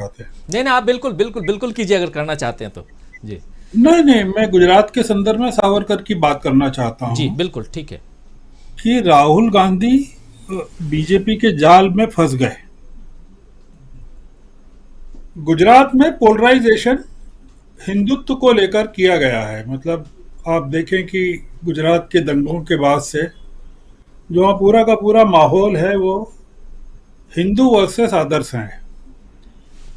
चाहते हैं। नहीं नहीं, आप बिल्कुल बिल्कुल बिल्कुल कीजिए अगर करना चाहते हैं तो। जी। नहीं नहीं, मैं गुजरात के संदर्भ में सावरकर की बात करना चाहता जी हूँ बिल्कुल ठीक है। कि राहुल गांधी बीजेपी के जाल में फंस गए। गुजरात में पोलराइजेशन हिंदुत्व को लेकर किया गया है। मतलब आप देखें कि गुजरात के दंगों के बाद से जो वहाँ पूरा का पूरा माहौल है वो हिंदू वर्सेस अदर्स हैं।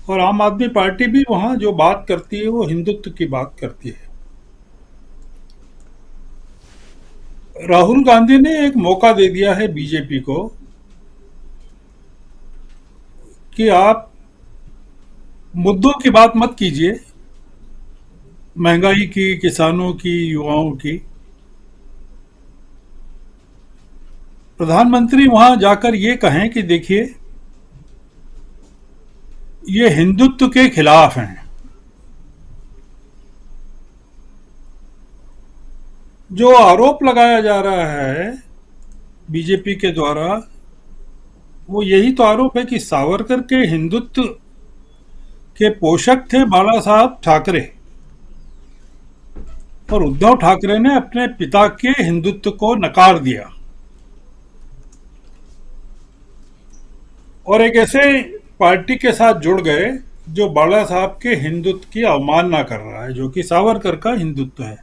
और आम आदमी पार्टी भी वहाँ जो बात करती है वो हिंदुत्व की बात करती है। राहुल गांधी ने एक मौका दे दिया है बीजेपी को कि आप मुद्दों की बात मत कीजिए, महंगाई की, किसानों की, युवाओं की। प्रधानमंत्री वहां जाकर ये कहें कि देखिए ये हिंदुत्व के खिलाफ हैं। जो आरोप लगाया जा रहा है बीजेपी के द्वारा, वो यही तो आरोप है कि सावरकर के हिंदुत्व के पोषक थे बाला साहब ठाकरे, और उद्धव ठाकरे ने अपने पिता के हिंदुत्व को नकार दिया और एक ऐसे पार्टी के साथ जुड़ गए जो बाला साहब के हिंदुत्व की अवमानना कर रहा है, जो कि सावरकर का हिंदुत्व है।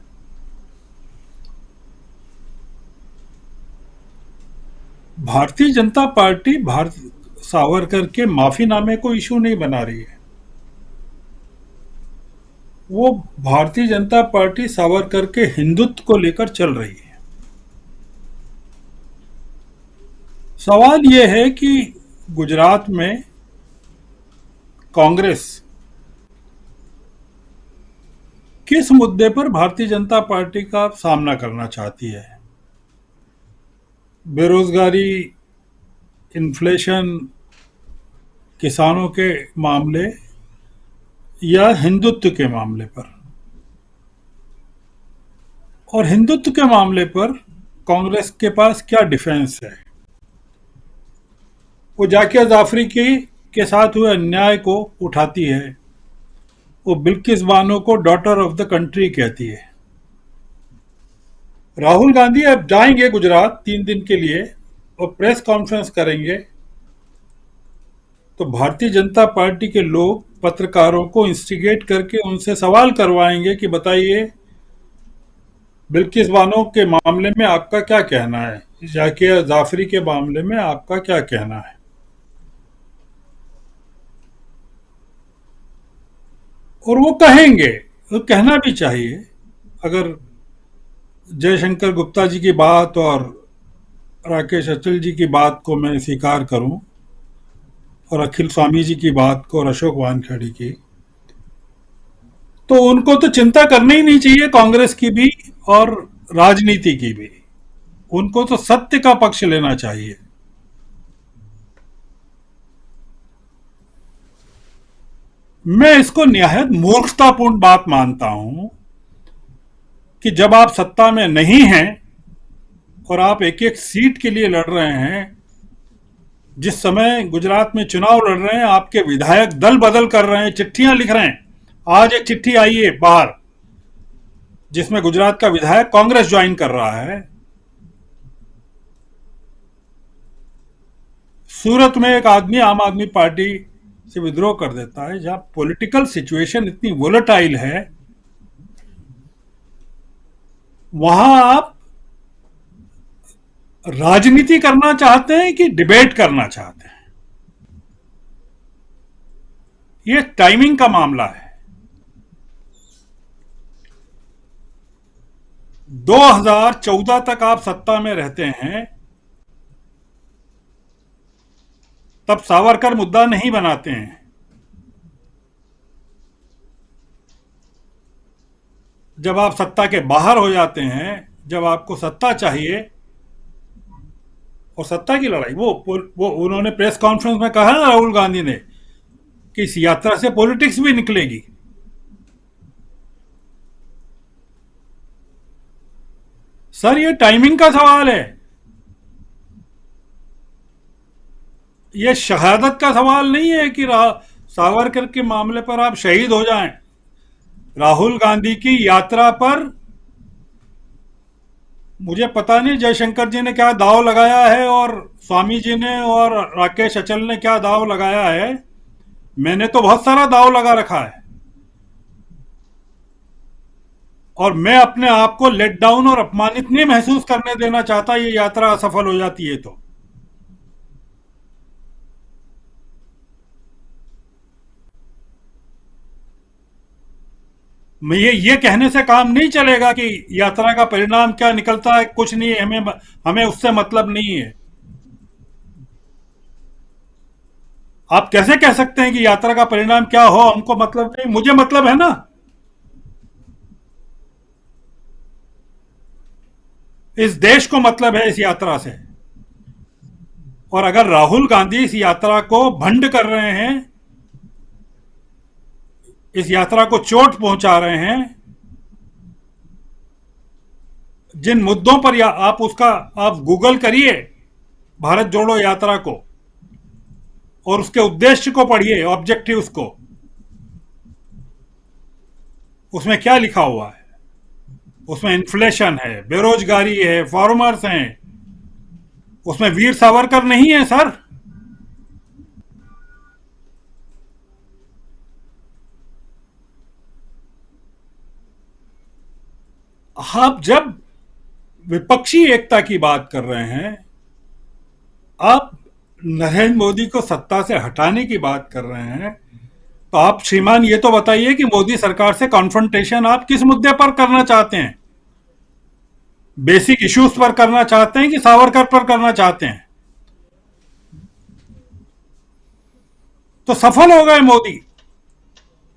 भारतीय जनता पार्टी भारत सावरकर के माफीनामे को इशू नहीं बना रही है। वो भारतीय जनता पार्टी सावरकर के हिंदुत्व को लेकर चल रही है। सवाल यह है कि गुजरात में कांग्रेस किस मुद्दे पर भारतीय जनता पार्टी का सामना करना चाहती है। बेरोजगारी, इन्फ्लेशन, किसानों के मामले या हिंदुत्व के मामले पर। और हिंदुत्व के मामले पर कांग्रेस के पास क्या डिफेंस है। वो जाकिया जाफरी के साथ हुए अन्याय को उठाती है। वो बिल्किस बानो को डॉटर ऑफ द कंट्री कहती है। राहुल गांधी अब जाएंगे गुजरात 3 दिन के लिए और प्रेस कॉन्फ्रेंस करेंगे, तो भारतीय जनता पार्टी के लोग पत्रकारों को इंस्टिगेट करके उनसे सवाल करवाएंगे कि बताइए बिल्किस बानो के मामले में आपका क्या कहना है, जाकिया जाफरी के मामले में आपका क्या कहना है। और वो कहेंगे, वो कहना भी चाहिए। अगर जयशंकर गुप्ता जी की बात और राकेश अचल जी की बात को मैं स्वीकार करूं और अखिल स्वामी जी की बात को और अशोक वानखेड़े की, तो उनको तो चिंता करनी ही नहीं चाहिए कांग्रेस की भी और राजनीति की भी। उनको तो सत्य का पक्ष लेना चाहिए। मैं इसको निहायत मूर्खतापूर्ण बात मानता हूं कि जब आप सत्ता में नहीं हैं और आप एक एक सीट के लिए लड़ रहे हैं, जिस समय गुजरात में चुनाव लड़ रहे हैं आपके विधायक दल बदल कर रहे हैं, चिट्ठियां लिख रहे हैं। आज एक चिट्ठी आई है बाहर जिसमें गुजरात का विधायक कांग्रेस ज्वाइन कर रहा है। सूरत में एक आदमी आम आदमी पार्टी से विद्रोह कर देता है। जहां पॉलिटिकल सिचुएशन इतनी वोलेटाइल है, वहां आप राजनीति करना चाहते हैं कि डिबेट करना चाहते हैं। ये टाइमिंग का मामला है। 2014 तक आप सत्ता में रहते हैं, तब सावरकर मुद्दा नहीं बनाते हैं। जब आप सत्ता के बाहर हो जाते हैं, जब आपको सत्ता चाहिए और सत्ता की लड़ाई, वो उन्होंने प्रेस कॉन्फ्रेंस में कहा ना राहुल गांधी ने कि इस यात्रा से पॉलिटिक्स भी निकलेगी। सर ये टाइमिंग का सवाल है, ये शहादत का सवाल नहीं है कि सावरकर के मामले पर आप शहीद हो जाएं, राहुल गांधी की यात्रा पर मुझे पता नहीं जयशंकर जी ने क्या दाव लगाया है और स्वामी जी ने और राकेश अचल ने क्या दाव लगाया है। मैंने तो बहुत सारा दाव लगा रखा है और मैं अपने आप को लेट डाउन और अपमानित नहीं महसूस करने देना चाहता ये यात्रा असफल हो जाती है तो। मैं ये कहने से काम नहीं चलेगा कि यात्रा का परिणाम क्या निकलता है कुछ नहीं, हमें हमें उससे मतलब नहीं है। आप कैसे कह सकते हैं कि यात्रा का परिणाम क्या हो हमको मतलब नहीं, मुझे मतलब है ना। इस देश को मतलब है इस यात्रा से। और अगर राहुल गांधी इस यात्रा को भंड कर रहे हैं, इस यात्रा को चोट पहुंचा रहे हैं, जिन मुद्दों पर या आप गूगल करिए भारत जोड़ो यात्रा को और उसके उद्देश्य को पढ़िए, ऑब्जेक्टिव्स को, उसमें क्या लिखा हुआ है। उसमें इन्फ्लेशन है, बेरोजगारी है, फार्मर्स हैं, उसमें वीर सावरकर नहीं है सर। आप जब विपक्षी एकता की बात कर रहे हैं, आप नरेंद्र मोदी को सत्ता से हटाने की बात कर रहे हैं, तो आप श्रीमान ये तो बताइए कि मोदी सरकार से कॉन्फ्रंटेशन आप किस मुद्दे पर करना चाहते हैं? बेसिक इश्यूज पर करना चाहते हैं कि सावरकर पर करना चाहते हैं? तो सफल हो गए मोदी।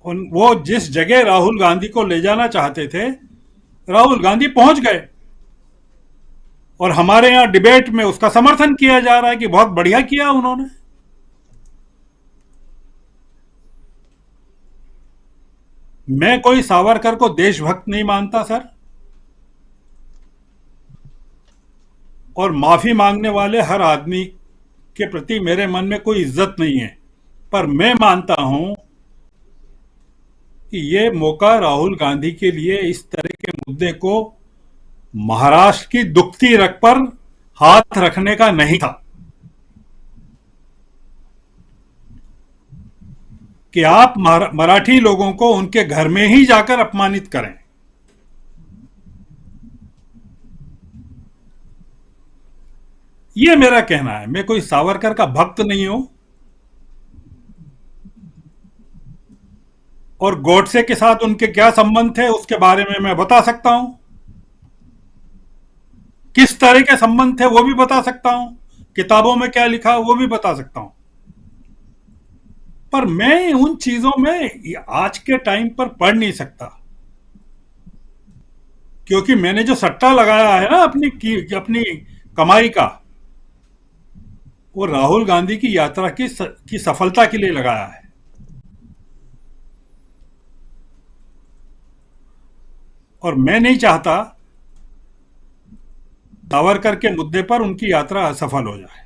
वो जिस जगह राहुल गांधी को ले जाना चाहते थे, राहुल गांधी पहुंच गए और हमारे यहां डिबेट में उसका समर्थन किया जा रहा है कि बहुत बढ़िया किया उन्होंने। मैं कोई सावरकर को देशभक्त नहीं मानता सर, और माफी मांगने वाले हर आदमी के प्रति मेरे मन में कोई इज्जत नहीं है, पर मैं मानता हूं कि ये मौका राहुल गांधी के लिए इस तरह के मुद्दे को महाराष्ट्र की दुखती रग पर हाथ रखने का नहीं था कि आप मराठी लोगों को उनके घर में ही जाकर अपमानित करें। ये मेरा कहना है। मैं कोई सावरकर का भक्त नहीं हूं और गोडसे के साथ उनके क्या संबंध थे उसके बारे में मैं बता सकता हूं, किस तरह के संबंध थे वो भी बता सकता हूं, किताबों में क्या लिखा वो भी बता सकता हूं। पर मैं उन चीजों में आज के टाइम पर पढ़ नहीं सकता, क्योंकि मैंने जो सट्टा लगाया है ना अपनी कमाई का, वो राहुल गांधी की यात्रा की सफलता के लिए लगाया है। और मैं नहीं चाहता सावरकर के मुद्दे पर उनकी यात्रा असफल हो जाए।